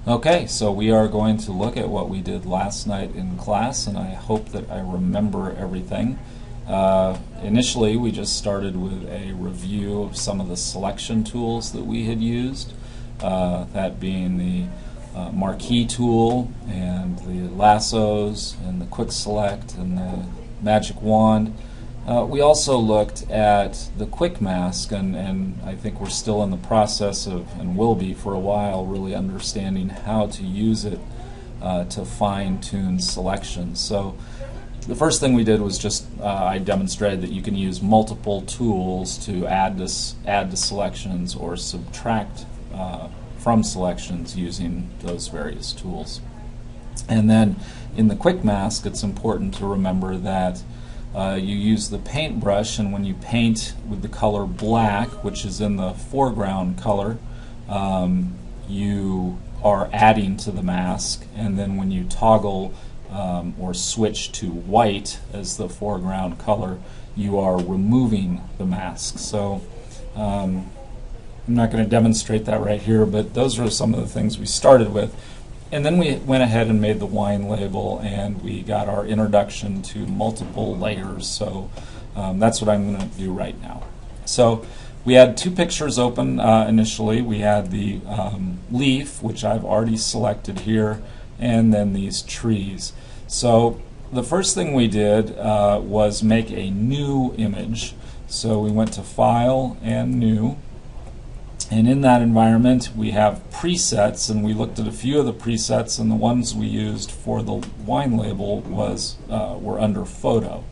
Okay, so we are going to look at what we did last night in class, and I hope that I remember everything. Initially, we just started with a review of some of the selection tools that we had used, that being the marquee tool and the lassos and the quick select and the magic wand. We also looked at the quick mask, and I think we're still in the process of, and will be for a while, really understanding how to use it to fine-tune selections. So the first thing we did was just I demonstrated that you can use multiple tools to add to selections or subtract from selections using those various tools. And then in the quick mask, it's important to remember that you use the paintbrush, and when you paint with the color black, which is in the foreground color, you are adding to the mask, and then when you toggle or switch to white as the foreground color, you are removing the mask. So I'm not going to demonstrate that right here, but those are some of the things we started with. And then we went ahead and made the wine label, and we got our introduction to multiple layers. So that's what I'm going to do right now. So we had two pictures open initially. We had the leaf, which I've already selected here, and then these trees. So the first thing we did was make a new image. So we went to File and New. And in that environment, we have presets, and we looked at a few of the presets, and the ones we used for the wine label were under Photo.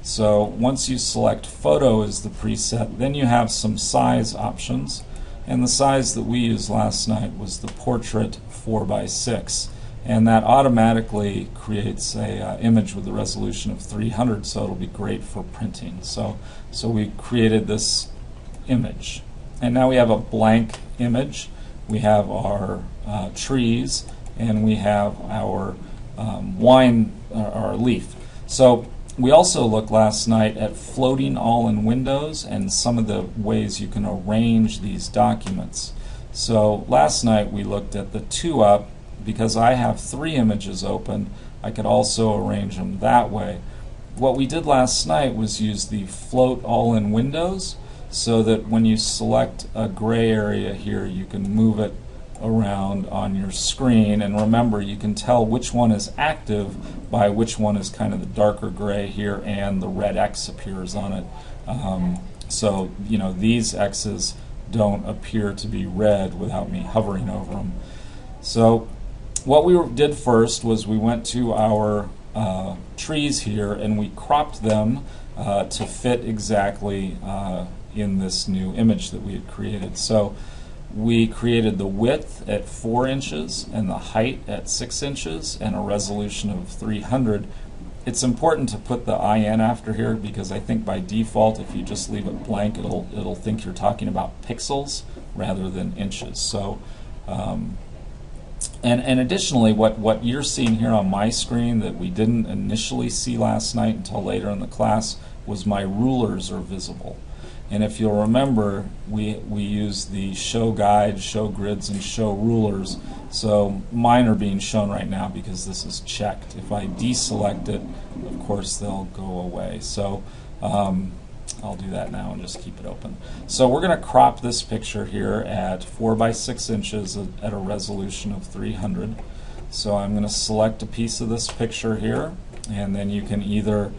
So once you select Photo as the preset, then you have some size options, and the size that we used last night was the Portrait 4x6, and that automatically creates a image with a resolution of 300, so it'll be great for printing. So we created this image. And now we have a blank image. We have our trees, and we have our our leaf. So we also looked last night at floating all in windows and some of the ways you can arrange these documents. So last night we looked at the 2-up. Because I have 3 images open, I could also arrange them that way. What we did last night was use the float all in windows, so that when you select a gray area here, you can move it around on your screen. And remember, you can tell which one is active by which one is kind of the darker gray here, and the red X appears on it. So you know, these X's don't appear to be red without me hovering over them. So what we did first was we went to our trees here, and we cropped them to fit exactly in this new image that we had created. So we created the width at 4 inches and the height at 6 inches and a resolution of 300. It's important to put the IN after here, because I think by default, if you just leave it blank, it'll think you're talking about pixels rather than inches. So and additionally, what you're seeing here on my screen that we didn't initially see last night until later in the class was my rulers are visible. And if you'll remember, we use the show guide, show grids, and show rulers. So mine are being shown right now because this is checked. If I deselect it, of course they'll go away. So I'll do that now and just keep it open. So we're going to crop this picture here at 4x6 inches at a resolution of 300. So I'm going to select a piece of this picture here, and then you can either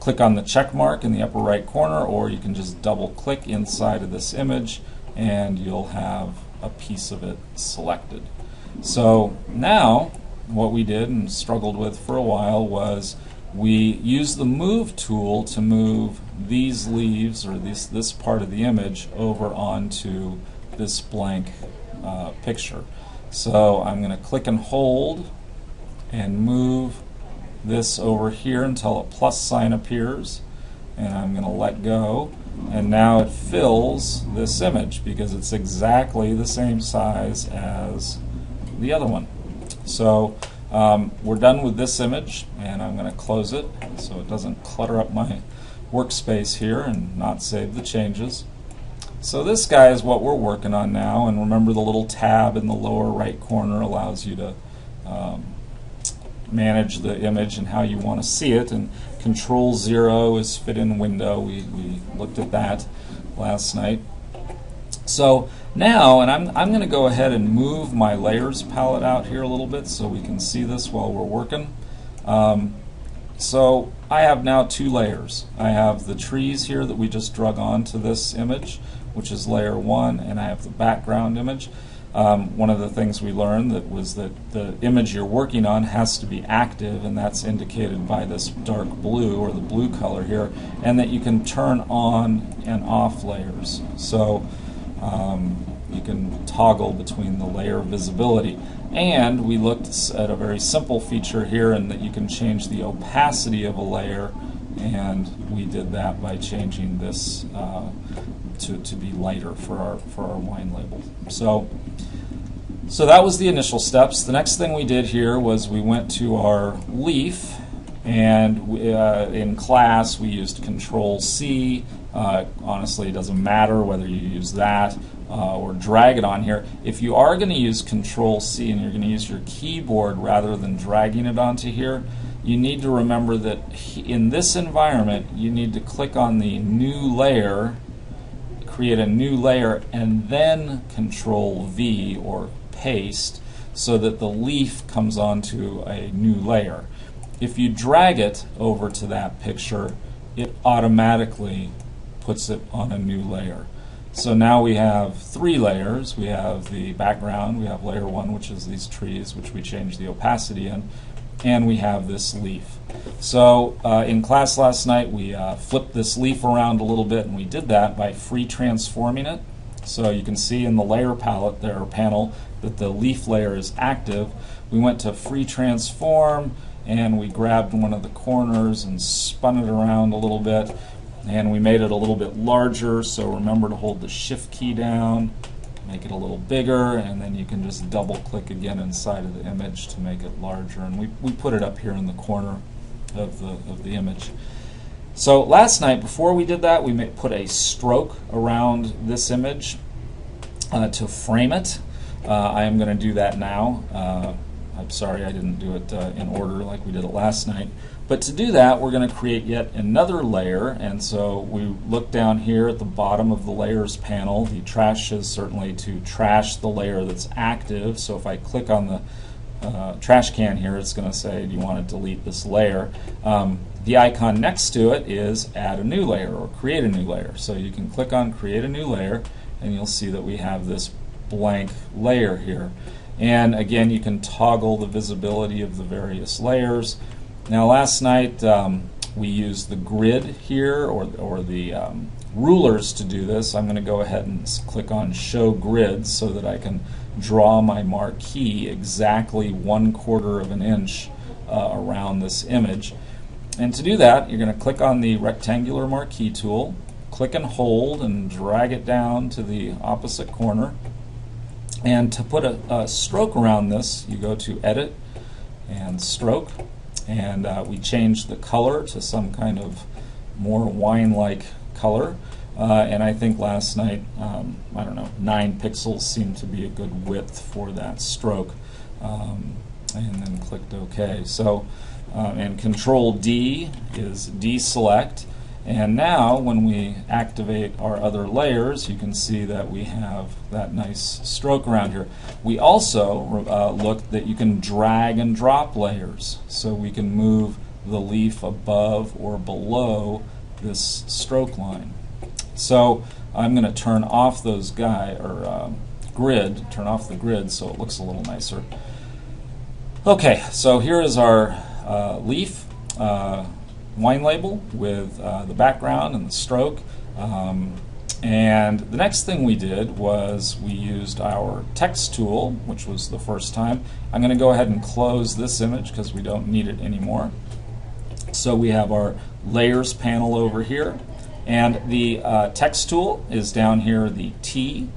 click on the check mark in the upper right corner, or you can just double click inside of this image and you'll have a piece of it selected. So now what we did and struggled with for a while was we used the move tool to move these leaves, or this part of the image, over onto this blank picture. So I'm going to click and hold and move this over here until a plus sign appears, and I'm going to let go, and now it fills this image because it's exactly the same size as the other one. So we're done with this image, and I'm going to close it so it doesn't clutter up my workspace here and not save the changes. So this guy is what we're working on now, and remember the little tab in the lower right corner allows you to manage the image and how you want to see it, and Control 0 is fit in window. We looked at that last night. So now, and I'm going to go ahead and move my layers palette out here a little bit so we can see this while we're working. So I have now two layers. I have the trees here that we just drug onto this image, which is layer 1, and I have the background image. One of the things we learned was that the image you're working on has to be active, and that's indicated by this dark blue, or the blue color here, and that you can turn on and off layers. So you can toggle between the layer visibility. And we looked at a very simple feature here, in that you can change the opacity of a layer, and we did that by changing this to be lighter for our wine label. So that was the initial steps. The next thing we did here was we went to our leaf, and in class we used Control C. Honestly, it doesn't matter whether you use that or drag it on here. If you are going to use Control C and you're going to use your keyboard rather than dragging it onto here, you need to remember that in this environment you need to click on the new layer, create a new layer, and then Control V or paste, so that the leaf comes onto a new layer. If you drag it over to that picture, it automatically puts it on a new layer. So now we have three layers. We have the background, we have layer 1, which is these trees, which we changed the opacity in, and we have this leaf. So in class last night we flipped this leaf around a little bit, and we did that by free transforming it. So you can see in the layer palette there, or panel, that the leaf layer is active. We went to free transform, and we grabbed one of the corners and spun it around a little bit, and we made it a little bit larger. So remember to hold the shift key down, make it a little bigger, and then you can just double click again inside of the image to make it larger, and we put it up here in the corner of the image. So last night, before we did that, we put a stroke around this image to frame it. I am going to do that now. I'm sorry I didn't do it in order like we did it last night. But to do that, we're going to create yet another layer, and so we look down here at the bottom of the layers panel. The trash is certainly to trash the layer that's active, so if I click on the trash can here, it's going to say, do you want to delete this layer? The icon next to it is add a new layer or create a new layer. So you can click on create a new layer, and you'll see that we have this blank layer here. And again, you can toggle the visibility of the various layers. Now last night we used the grid here, or the rulers to do this. I'm going to go ahead and click on show grids so that I can draw my marquee exactly 1/4 of an inch around this image. And to do that, you're going to click on the rectangular marquee tool, click and hold and drag it down to the opposite corner. And to put a stroke around this, you go to Edit and Stroke, and we change the color to some kind of more wine-like color. And I think last night, I don't know, 9 pixels seemed to be a good width for that stroke. And then clicked OK. So, and Control D is deselect. And now when we activate our other layers, you can see that we have that nice stroke around here. We also looked that you can drag and drop layers. So we can move the leaf above or below this stroke line. So I'm going to turn off those grid, turn off the grid so it looks a little nicer. Okay, so here is our leaf wine label with the background and the stroke. And the next thing we did was we used our text tool, which was the first time. I'm going to go ahead and close this image because we don't need it anymore. So we have our layers panel over here, and the text tool is down here, the T.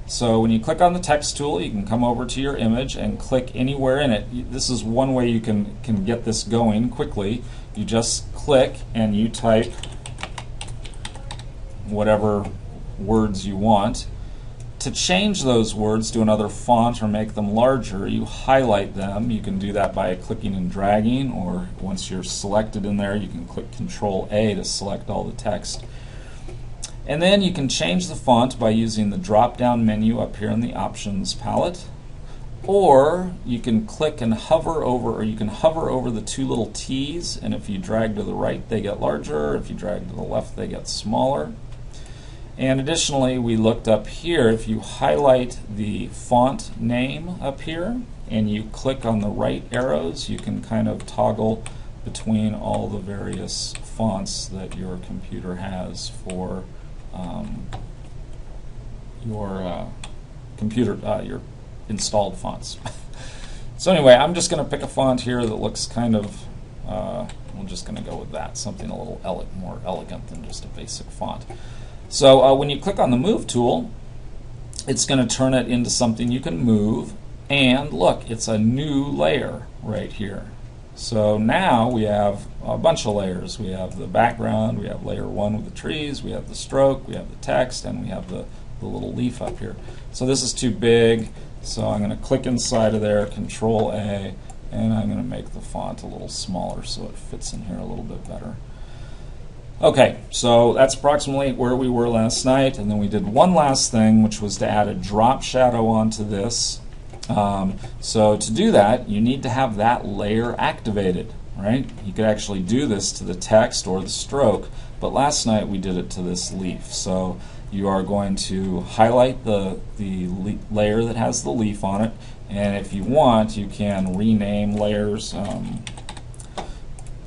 So when you click on the text tool, you can come over to your image and click anywhere in it. This is one way you can get this going quickly. You just click and you type whatever words you want. To change those words to another font or make them larger, you highlight them. You can do that by clicking and dragging, or once you're selected in there, you can click Control A to select all the text. And then you can change the font by using the drop-down menu up here in the Options palette, or you can click and hover over, or you can hover over the two little T's, and if you drag to the right, they get larger. If you drag to the left, they get smaller. And additionally, we looked up here, if you highlight the font name up here and you click on the right arrows, you can kind of toggle between all the various fonts that your computer has for your your installed fonts. So anyway, I'm just going to pick a font here that looks kind of, I'm just going to go with that, something a little more elegant than just a basic font. So when you click on the Move tool, it's going to turn it into something you can move, and look, it's a new layer right here. So now we have a bunch of layers. We have the background, we have layer 1 with the trees, we have the stroke, we have the text, and we have the little leaf up here. So this is too big, so I'm going to click inside of there, Control A, and I'm going to make the font a little smaller so it fits in here a little bit better. Okay, so that's approximately where we were last night, and then we did one last thing, which was to add a drop shadow onto this. So to do that, you need to have that layer activated, right? You could actually do this to the text or the stroke, but last night we did it to this leaf. So you are going to highlight the layer that has the leaf on it, and if you want, you can rename layers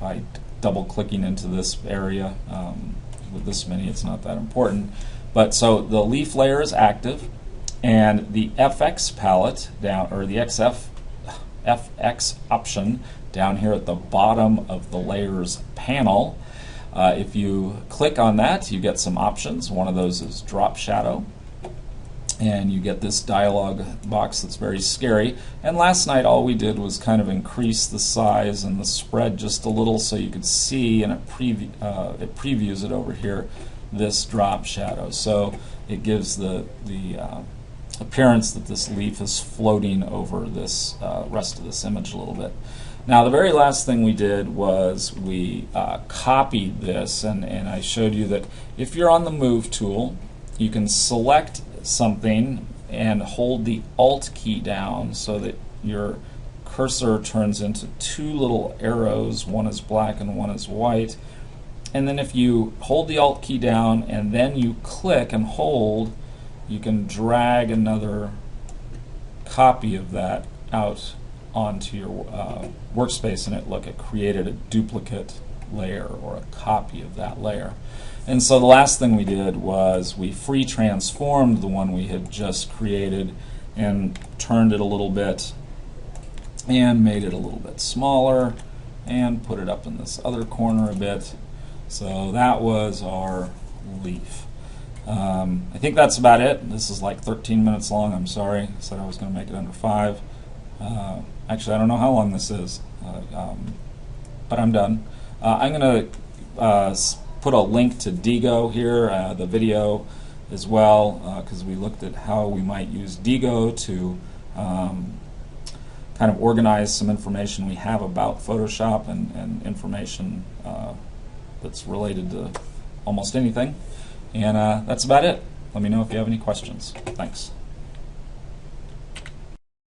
by double-clicking into this area. With this many, it's not that important. But so the leaf layer is active, and the FX palette down, or the FX option down here at the bottom of the layers panel. If you click on that, you get some options. One of those is drop shadow, and you get this dialog box that's very scary. And last night all we did was kind of increase the size and the spread just a little so you could see, and it previews it over here, this drop shadow. So it gives the appearance that this leaf is floating over this rest of this image a little bit. Now the very last thing we did was we copied this, and I showed you that if you're on the Move tool, you can select something and hold the Alt key down so that your cursor turns into two little arrows. One is black and one is white. And then if you hold the Alt key down and then you click and hold, you can drag another copy of that out onto your workspace, and it created a duplicate layer or a copy of that layer. And so the last thing we did was we free transformed the one we had just created and turned it a little bit and made it a little bit smaller and put it up in this other corner a bit. So that was our leaf. I think that's about it. This is like 13 minutes long. I'm sorry. I said I was going to make it under 5. Actually, I don't know how long this is, but I'm done. I'm going to put a link to Diigo here, the video as well, because we looked at how we might use Diigo to kind of organize some information we have about Photoshop and information that's related to almost anything. And that's about it. Let me know if you have any questions. Thanks.